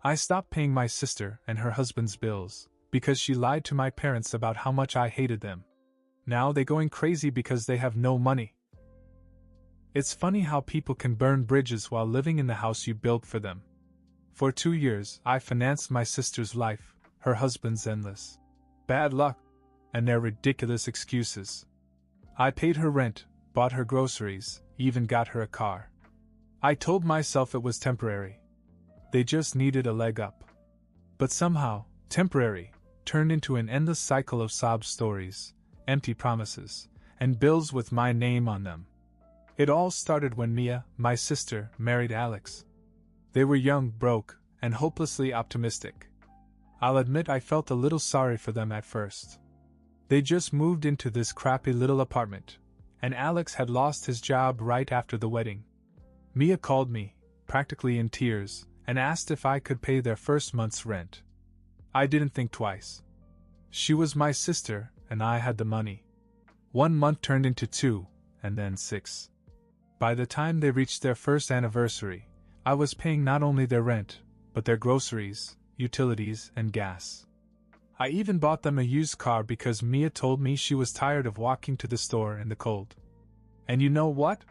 I stopped paying my sister and her husband's bills, because she lied to my parents about how much I hated them. Now they going crazy because they have no money. It's funny how people can burn bridges while living in the house you built for them. For 2 years, I financed my sister's life, her husband's endless bad luck, and their ridiculous excuses. I paid her rent, bought her groceries, even got her a car. I told myself it was temporary. They just needed a leg up. But somehow, temporary turned into an endless cycle of sob stories, empty promises, and bills with my name on them. It all started when Mia, my sister, married Alex. They were young, broke, and hopelessly optimistic. I'll admit I felt a little sorry for them at first. They just moved into this crappy little apartment, and Alex had lost his job right after the wedding. Mia called me, practically in tears, and asked if I could pay their first month's rent. I didn't think twice. She was my sister, and I had the money. 1 month turned into 2, and then 6. By the time they reached their first anniversary, I was paying not only their rent, but their groceries, utilities, and gas. I even bought them a used car because Mia told me she was tired of walking to the store in the cold. And you know what?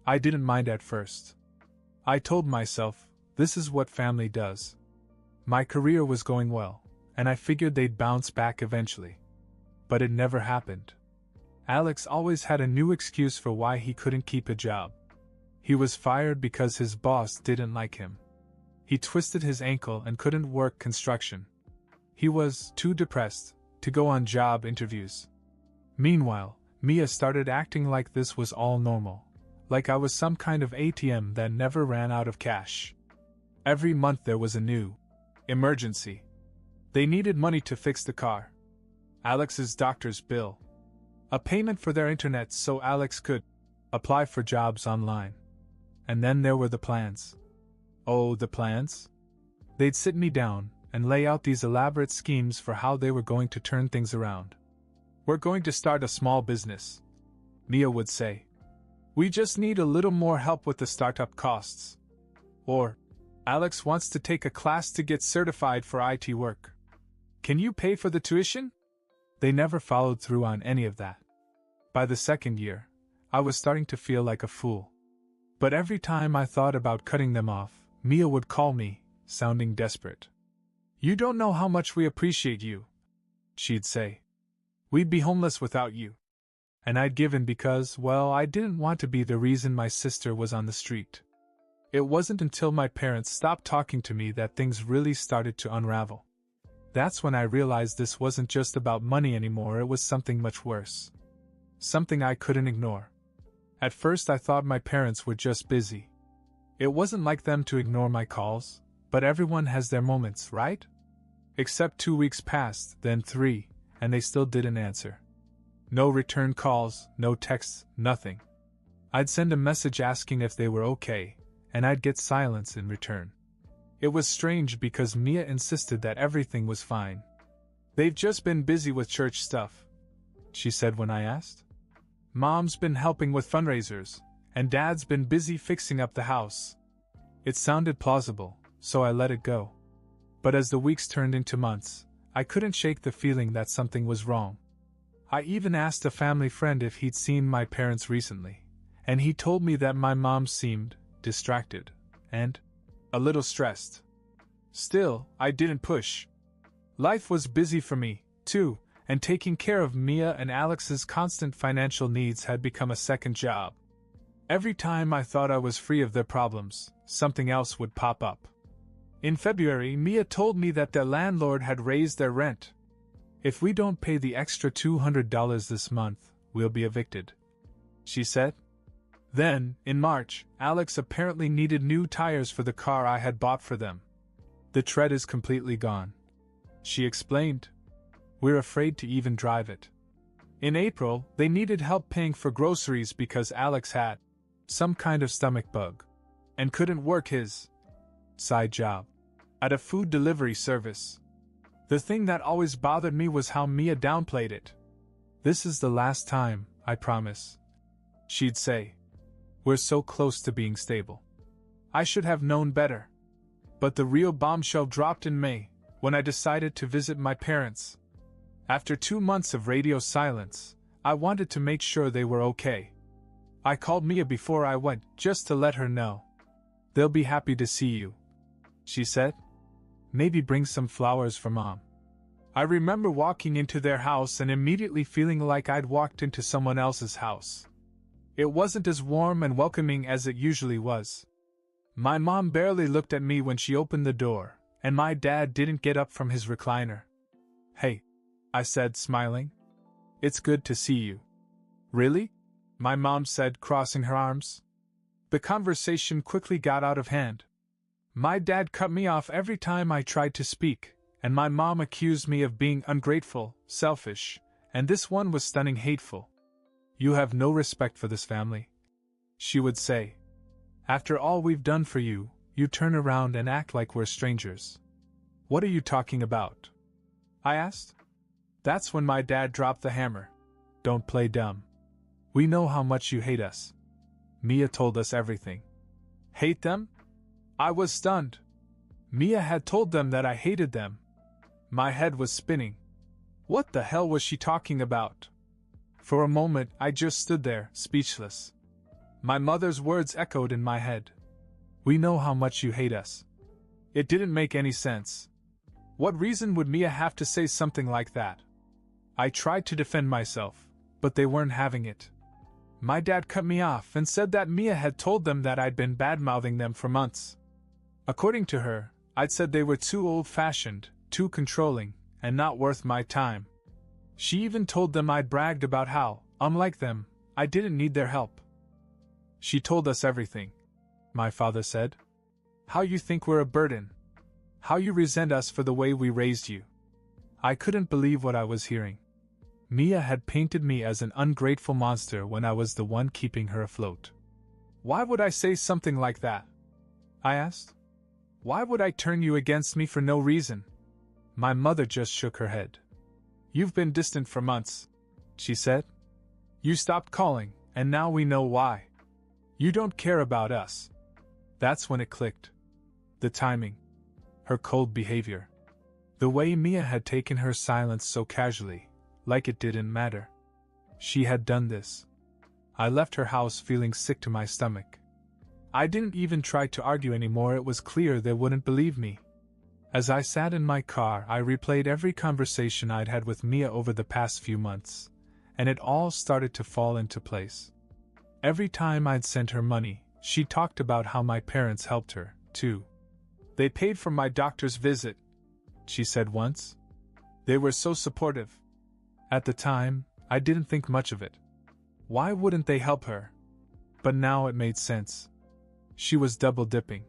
I didn't mind at first. I told myself, this is what family does. My career was going well, and I figured they'd bounce back eventually. But it never happened. Alex always had a new excuse for why he couldn't keep a job. He was fired because his boss didn't like him. He twisted his ankle and couldn't work construction. He was too depressed to go on job interviews. Meanwhile, Mia started acting like this was all normal, like I was some kind of ATM that never ran out of cash. Every month there was a new emergency. They needed money to fix the car, Alex's doctor's bill, a payment for their internet so Alex could apply for jobs online. And then there were the plans. Oh, the plans? They'd sit me down and lay out these elaborate schemes for how they were going to turn things around. We're going to start a small business, Mia would say. We just need a little more help with the startup costs. Or, Alex wants to take a class to get certified for IT work. Can you pay for the tuition? They never followed through on any of that. By the second year, I was starting to feel like a fool. But every time I thought about cutting them off, Mia would call me, sounding desperate. You don't know how much we appreciate you, she'd say. We'd be homeless without you. And I'd give in because, well, I didn't want to be the reason my sister was on the street. It wasn't until my parents stopped talking to me that things really started to unravel. That's when I realized this wasn't just about money anymore, it was something much worse. Something I couldn't ignore. At first I thought my parents were just busy. It wasn't like them to ignore my calls, but everyone has their moments, right? Except 2 weeks passed, then 3, and they still didn't answer. No return calls, no texts, nothing. I'd send a message asking if they were okay, and I'd get silence in return. It was strange because Mia insisted that everything was fine. They've just been busy with church stuff, she said when I asked. Mom's been helping with fundraisers, and Dad's been busy fixing up the house. It sounded plausible, so I let it go. But as the weeks turned into months, I couldn't shake the feeling that something was wrong. I even asked a family friend if he'd seen my parents recently, and he told me that my mom seemed distracted and a little stressed. Still, I didn't push. Life was busy for me, too, and taking care of Mia and Alex's constant financial needs had become a second job. Every time I thought I was free of their problems, something else would pop up. In February, Mia told me that their landlord had raised their rent. If we don't pay the extra $200 this month, we'll be evicted, she said. Then, in March, Alex apparently needed new tires for the car I had bought for them. The tread is completely gone, she explained. We're afraid to even drive it. In April, they needed help paying for groceries because Alex had some kind of stomach bug and couldn't work his side job at a food delivery service. The thing that always bothered me was how Mia downplayed it. This is the last time, I promise, she'd say. We're so close to being stable. I should have known better. But the real bombshell dropped in May, when I decided to visit my parents. After 2 months of radio silence, I wanted to make sure they were okay. I called Mia before I went, just to let her know. "They'll be happy to see you," she said. "Maybe bring some flowers for Mom." I remember walking into their house and immediately feeling like I'd walked into someone else's house. It wasn't as warm and welcoming as it usually was. My mom barely looked at me when she opened the door, and my dad didn't get up from his recliner. "Hey," I said, smiling. "It's good to see you." "Really?" my mom said, crossing her arms. The conversation quickly got out of hand. My dad cut me off every time I tried to speak, and my mom accused me of being ungrateful, selfish, and this one was stunning hateful. "You have no respect for this family," she would say. "After all we've done for you, you turn around and act like we're strangers." "What are you talking about?" I asked. That's when my dad dropped the hammer. "Don't play dumb. We know how much you hate us." Mia told us everything. Hate them? I was stunned. Mia had told them that I hated them. My head was spinning. What the hell was she talking about? For a moment, I just stood there, speechless. My mother's words echoed in my head. "We know how much you hate us." It didn't make any sense. What reason would Mia have to say something like that? I tried to defend myself, but they weren't having it. My dad cut me off and said that Mia had told them that I'd been bad-mouthing them for months. According to her, I'd said they were too old-fashioned, too controlling, and not worth my time. She even told them I'd bragged about how, unlike them, I didn't need their help. "She told us everything," my father said. "How you think we're a burden. How you resent us for the way we raised you." I couldn't believe what I was hearing. Mia had painted me as an ungrateful monster when I was the one keeping her afloat. "Why would I say something like that?" I asked. "Why would I turn you against me for no reason?" My mother just shook her head. "You've been distant for months," she said. "You stopped calling, and now we know why. You don't care about us." That's when it clicked. The timing. Her cold behavior. The way Mia had taken her silence so casually, like it didn't matter. She had done this. I left her house feeling sick to my stomach. I didn't even try to argue anymore. It was clear they wouldn't believe me. As I sat in my car, I replayed every conversation I'd had with Mia over the past few months, and it all started to fall into place. Every time I'd sent her money, she talked about how my parents helped her, too. "They paid for my doctor's visit," she said once. "They were so supportive." At the time, I didn't think much of it. Why wouldn't they help her? But now it made sense. She was double-dipping.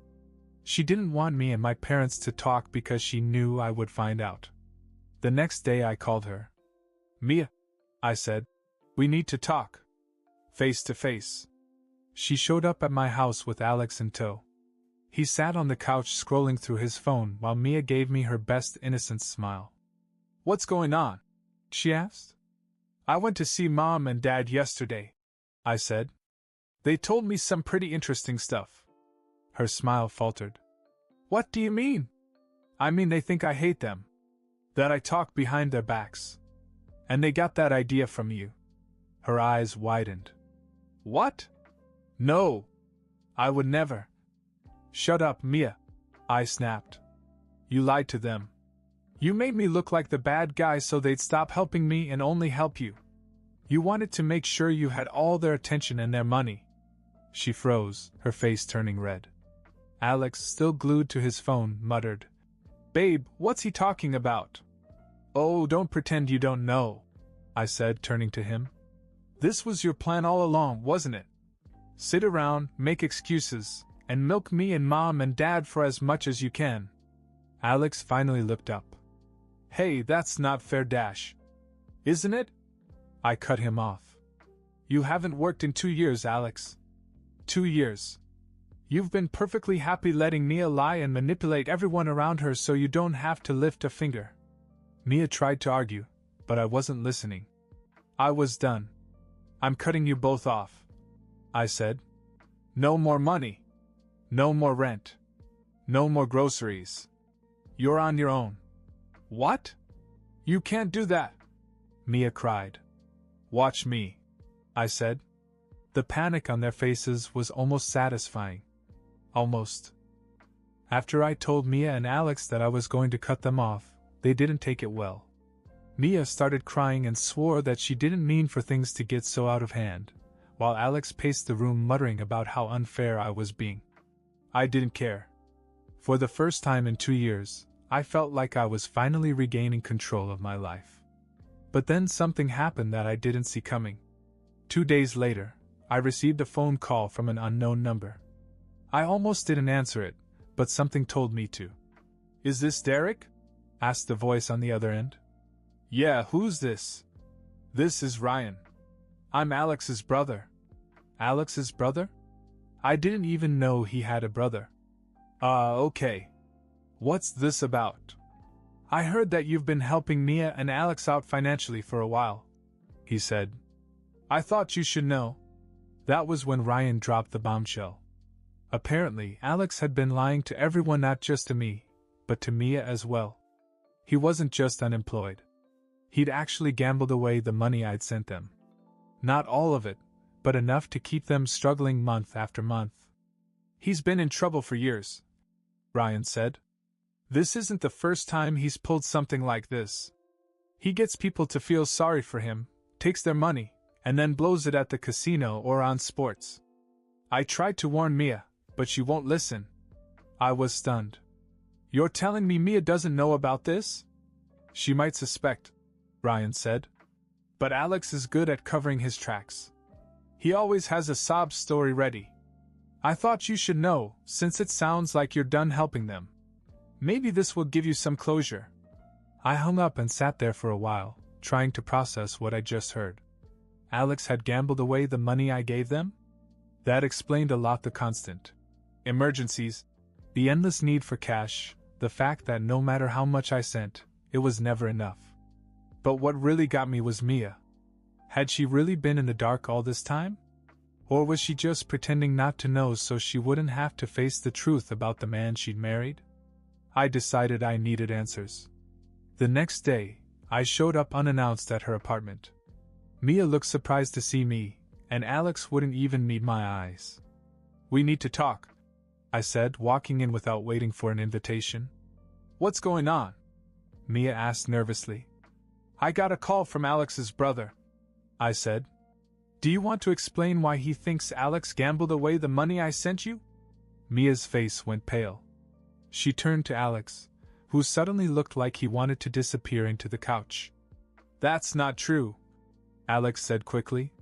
She didn't want me and my parents to talk because she knew I would find out. The next day I called her. "Mia," I said, "we need to talk. Face to face." She showed up at my house with Alex in tow. He sat on the couch scrolling through his phone while Mia gave me her best innocent smile. "What's going on?" she asked. "I went to see Mom and Dad yesterday," I said. "They told me some pretty interesting stuff." Her smile faltered. "What do you mean?" "I mean they think I hate them. That I talk behind their backs. And they got that idea from you." Her eyes widened. "What? No. I would never." "Shut up, Mia," I snapped. "You lied to them. You made me look like the bad guy so they'd stop helping me and only help you. You wanted to make sure you had all their attention and their money." She froze, her face turning red. Alex, still glued to his phone, muttered, "Babe, what's he talking about?" "Oh, don't pretend you don't know," I said, turning to him. "This was your plan all along, wasn't it? Sit around, make excuses, and milk me and Mom and Dad for as much as you can." Alex finally looked up. "Hey, that's not fair, Dash. Isn't it?" I cut him off. "You haven't worked in 2 years, Alex. 2 years. You've been perfectly happy letting Mia lie and manipulate everyone around her so you don't have to lift a finger." Mia tried to argue, but I wasn't listening. I was done. "I'm cutting you both off," I said. "No more money. No more rent. No more groceries. You're on your own. What? You can't do that, Mia cried. Watch me, I said. The panic on their faces was almost satisfying. Almost. After I told Mia and Alex that I was going to cut them off, they didn't take it well. Mia started crying and swore that she didn't mean for things to get so out of hand, while Alex paced the room muttering about how unfair I was being. I didn't care. For the first time in 2 years, I felt like I was finally regaining control of my life. But then something happened that I didn't see coming. 2 days later, I received a phone call from an unknown number. I almost didn't answer it, but something told me to. Is this Derek? Asked the voice on the other end. Yeah, who's this? This is Ryan. I'm Alex's brother. Alex's brother? I didn't even know he had a brother. Okay. What's this about? I heard that you've been helping Mia and Alex out financially for a while, he said. I thought you should know. That was when Ryan dropped the bombshell. Apparently, Alex had been lying to everyone, not just to me, but to Mia as well. He wasn't just unemployed. He'd actually gambled away the money I'd sent them. Not all of it, but enough to keep them struggling month after month. He's been in trouble for years, Ryan said. This isn't the first time he's pulled something like this. He gets people to feel sorry for him, takes their money, and then blows it at the casino or on sports. I tried to warn Mia, but she won't listen. I was stunned. You're telling me Mia doesn't know about this? She might suspect, Ryan said. But Alex is good at covering his tracks. He always has a sob story ready. I thought you should know, since it sounds like you're done helping them. Maybe this will give you some closure. I hung up and sat there for a while, trying to process what I just heard. Alex had gambled away the money I gave them? That explained a lot: the constant emergencies, the endless need for cash, the fact that no matter how much I sent, it was never enough. But what really got me was Mia. Had she really been in the dark all this time? Or was she just pretending not to know so she wouldn't have to face the truth about the man she'd married? I decided I needed answers. The next day, I showed up unannounced at her apartment. Mia looked surprised to see me, and Alex wouldn't even meet my eyes. We need to talk, I said, walking in without waiting for an invitation. What's going on? Mia asked nervously. I got a call from Alex's brother, I said. Do you want to explain why he thinks Alex gambled away the money I sent you? Mia's face went pale. She turned to Alex, who suddenly looked like he wanted to disappear into the couch. That's not true, Alex said quickly.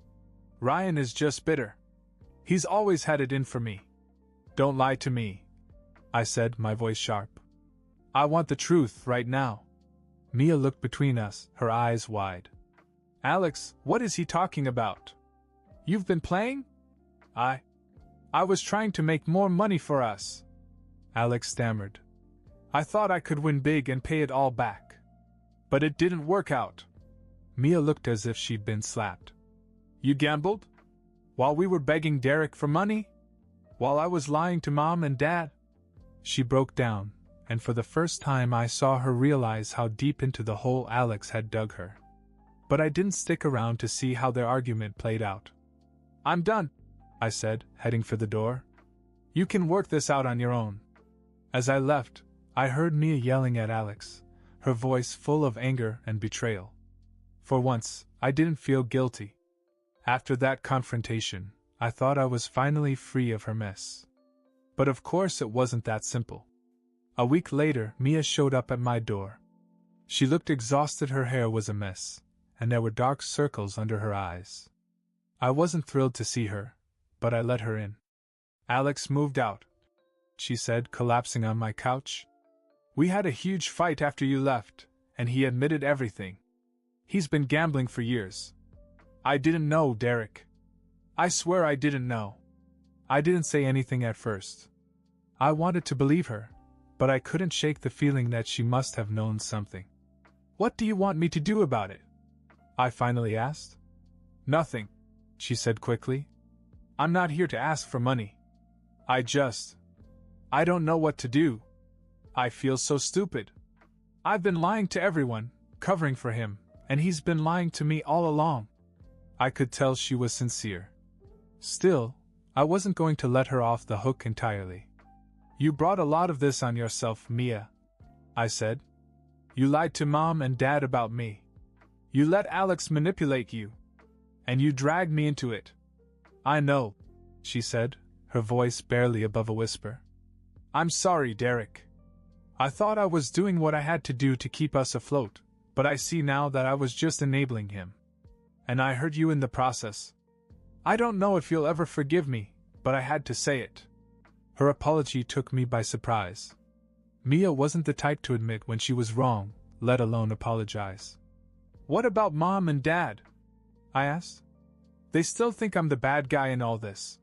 Ryan is just bitter. He's always had it in for me. Don't lie to me, I said, my voice sharp. I want the truth right now. Mia looked between us, her eyes wide. Alex, what is he talking about? You've been playing? I was trying to make more money for us, Alex stammered. I thought I could win big and pay it all back. But it didn't work out. Mia looked as if she'd been slapped. You gambled? While we were begging Derek for money? While I was lying to Mom and Dad? She broke down, and for the first time I saw her realize how deep into the hole Alex had dug her. But I didn't stick around to see how their argument played out. I'm done, I said, heading for the door. You can work this out on your own. As I left, I heard Mia yelling at Alex, her voice full of anger and betrayal. For once, I didn't feel guilty. After that confrontation, I thought I was finally free of her mess. But of course it wasn't that simple. A week later, Mia showed up at my door. She looked exhausted, her hair was a mess, and there were dark circles under her eyes. I wasn't thrilled to see her, but I let her in. Alex moved out, she said, collapsing on my couch. We had a huge fight after you left, and he admitted everything. He's been gambling for years. I didn't know, Derek. I swear I didn't know. I didn't say anything at first. I wanted to believe her, but I couldn't shake the feeling that she must have known something. What do you want me to do about it? I finally asked. Nothing, she said quickly. I'm not here to ask for money. I I don't know what to do. I feel so stupid. I've been lying to everyone, covering for him, and he's been lying to me all along. I could tell she was sincere. Still, I wasn't going to let her off the hook entirely. You brought a lot of this on yourself, Mia, I said. You lied to Mom and Dad about me. You let Alex manipulate you. And you dragged me into it. I know, she said, her voice barely above a whisper. I'm sorry, Derek. I thought I was doing what I had to do to keep us afloat, but I see now that I was just enabling him. And I hurt you in the process. I don't know if you'll ever forgive me, but I had to say it. Her apology took me by surprise. Mia wasn't the type to admit when she was wrong, let alone apologize. What about Mom and Dad? I asked. They still think I'm the bad guy in all this.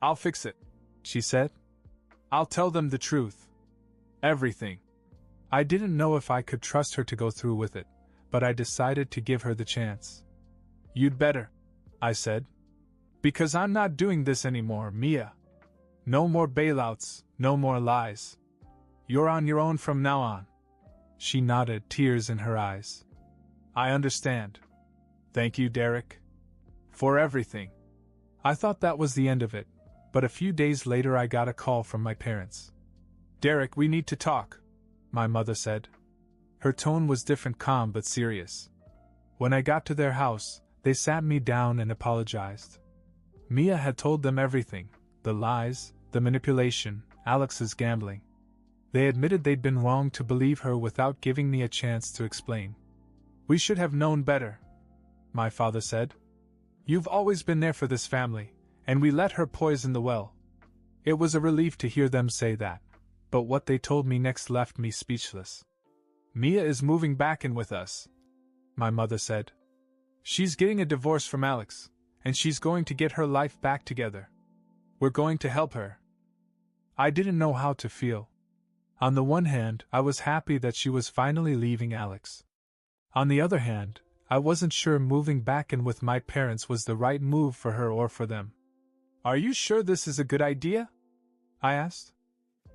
I'll fix it, she said. I'll tell them the truth. Everything. I didn't know if I could trust her to go through with it, but I decided to give her the chance. You'd better, I said. Because I'm not doing this anymore, Mia. No more bailouts, no more lies. You're on your own from now on. She nodded, tears in her eyes. I understand. Thank you, Derek. For everything. I thought that was the end of it, but a few days later I got a call from my parents. Derek, we need to talk, my mother said. Her tone was different, calm but serious. When I got to their house, they sat me down and apologized. Mia had told them everything, the lies, the manipulation, Alex's gambling. They admitted they'd been wrong to believe her without giving me a chance to explain. We should have known better, my father said. You've always been there for this family, and we let her poison the well. It was a relief to hear them say that, but what they told me next left me speechless. Mia is moving back in with us, my mother said. She's getting a divorce from Alex, and she's going to get her life back together. We're going to help her. I didn't know how to feel. On the one hand, I was happy that she was finally leaving Alex. On the other hand, I wasn't sure moving back in with my parents was the right move for her or for them. Are you sure this is a good idea? I asked.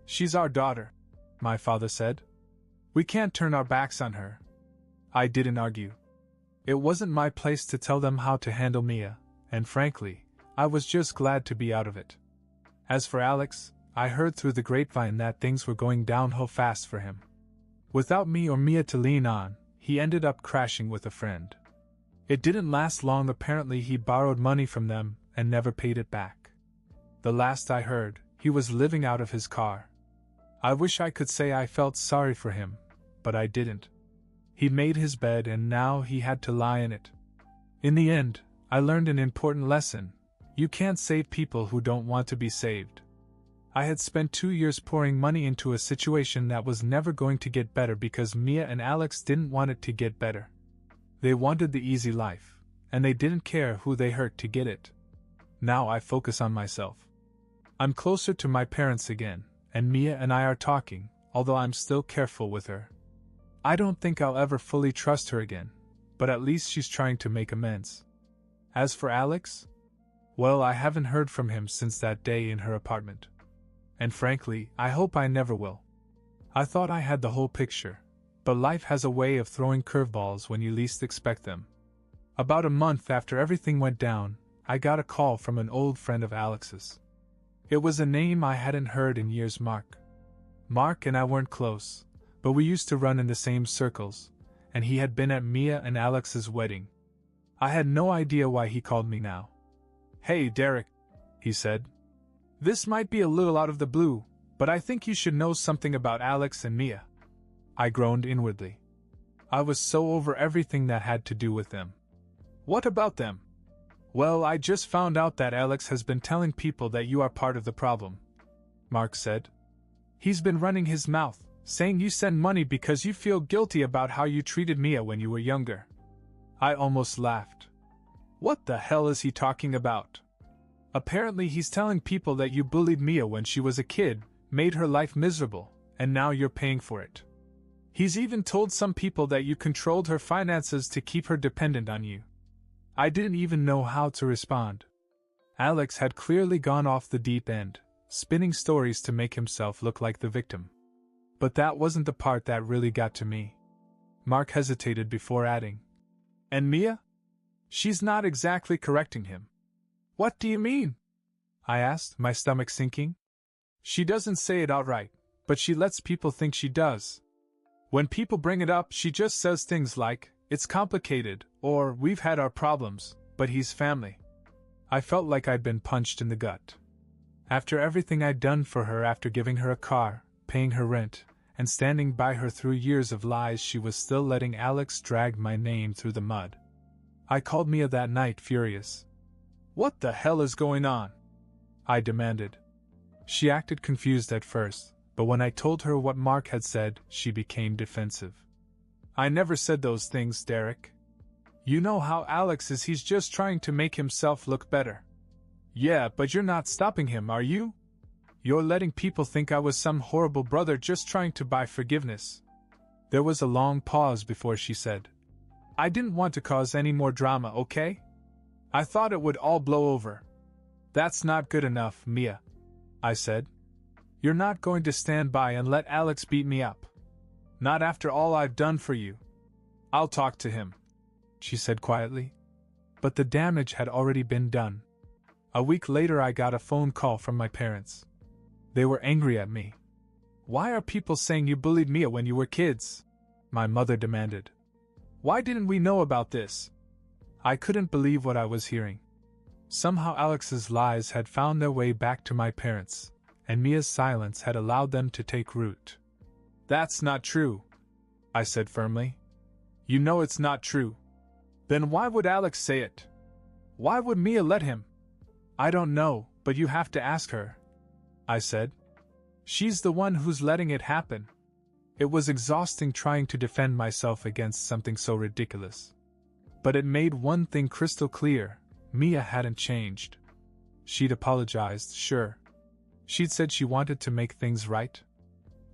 She's our daughter, my father said. We can't turn our backs on her. I didn't argue. It wasn't my place to tell them how to handle Mia, and frankly, I was just glad to be out of it. As for Alex, I heard through the grapevine that things were going downhill fast for him. Without me or Mia to lean on, he ended up crashing with a friend. It didn't last long. Apparently he borrowed money from them and never paid it back. The last I heard, he was living out of his car. I wish I could say I felt sorry for him, but I didn't. He made his bed and now he had to lie in it. In the end, I learned an important lesson. You can't save people who don't want to be saved. I had spent 2 years pouring money into a situation that was never going to get better because Mia and Alex didn't want it to get better. They wanted the easy life, and they didn't care who they hurt to get it. Now I focus on myself. I'm closer to my parents again, and Mia and I are talking, although I'm still careful with her. I don't think I'll ever fully trust her again, but at least she's trying to make amends. As for Alex, well, I haven't heard from him since that day in her apartment. And frankly, I hope I never will. I thought I had the whole picture, but life has a way of throwing curveballs when you least expect them. About a month after everything went down, I got a call from an old friend of Alex's. It was a name I hadn't heard in years. Mark. Mark and I weren't close, but we used to run in the same circles, and he had been at Mia and Alex's wedding. I had no idea why he called me now. Hey Derek, he said. This might be a little out of the blue, but I think you should know something about Alex and Mia. I groaned inwardly. I was so over everything that had to do with them. What about them? Well, I just found out that Alex has been telling people that you are part of the problem, Mark said. He's been running his mouth, saying you send money because you feel guilty about how you treated Mia when you were younger. I almost laughed. What the hell is he talking about? Apparently he's telling people that you bullied Mia when she was a kid, made her life miserable, and now you're paying for it. He's even told some people that you controlled her finances to keep her dependent on you. I didn't even know how to respond. Alex had clearly gone off the deep end, spinning stories to make himself look like the victim. But that wasn't the part that really got to me. Mark hesitated before adding, "And Mia? She's not exactly correcting him." "What do you mean?" I asked, my stomach sinking. "She doesn't say it outright, but she lets people think she does. When people bring it up, she just says things like, 'It's complicated,' or 'We've had our problems, but he's family.'" I felt like I'd been punched in the gut. After everything I'd done for her, after giving her a car, paying her rent, and standing by her through years of lies, she was still letting Alex drag my name through the mud. I called Mia that night, furious. "What the hell is going on?" I demanded. She acted confused at first, but when I told her what Mark had said, she became defensive. "I never said those things, Derek. You know how Alex is, he's just trying to make himself look better." "Yeah, but you're not stopping him, are you? You're letting people think I was some horrible brother just trying to buy forgiveness." There was a long pause before she said, "I didn't want to cause any more drama, okay? I thought it would all blow over." "That's not good enough, Mia," I said. "You're not going to stand by and let Alex beat me up. Not after all I've done for you." "I'll talk to him," she said quietly. But the damage had already been done. A week later I got a phone call from my parents. They were angry at me. "Why are people saying you bullied Mia when you were kids?" my mother demanded. "Why didn't we know about this?" I couldn't believe what I was hearing. Somehow Alex's lies had found their way back to my parents, and Mia's silence had allowed them to take root. "That's not true," I said firmly. "You know it's not true. Then why would Alex say it? Why would Mia let him?" "I don't know, but you have to ask her," I said. "She's the one who's letting it happen." It was exhausting trying to defend myself against something so ridiculous. But it made one thing crystal clear: Mia hadn't changed. She'd apologized, sure. She'd said she wanted to make things right.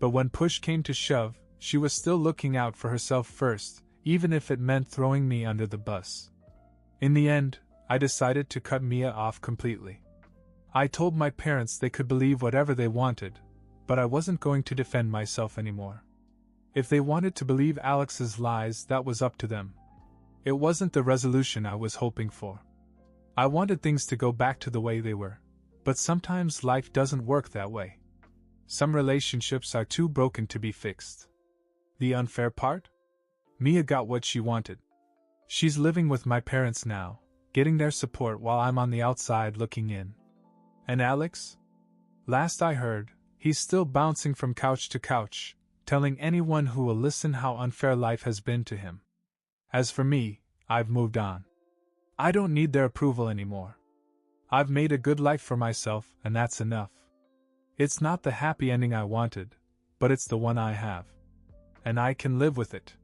But when push came to shove, she was still looking out for herself first, even if it meant throwing me under the bus. In the end, I decided to cut Mia off completely. I told my parents they could believe whatever they wanted, but I wasn't going to defend myself anymore. If they wanted to believe Alex's lies, that was up to them. It wasn't the resolution I was hoping for. I wanted things to go back to the way they were, but sometimes life doesn't work that way. Some relationships are too broken to be fixed. The unfair part? Mia got what she wanted. She's living with my parents now, getting their support while I'm on the outside looking in. And Alex? Last I heard, he's still bouncing from couch to couch, telling anyone who will listen how unfair life has been to him. As for me, I've moved on. I don't need their approval anymore. I've made a good life for myself, and that's enough. It's not the happy ending I wanted, but it's the one I have. And I can live with it.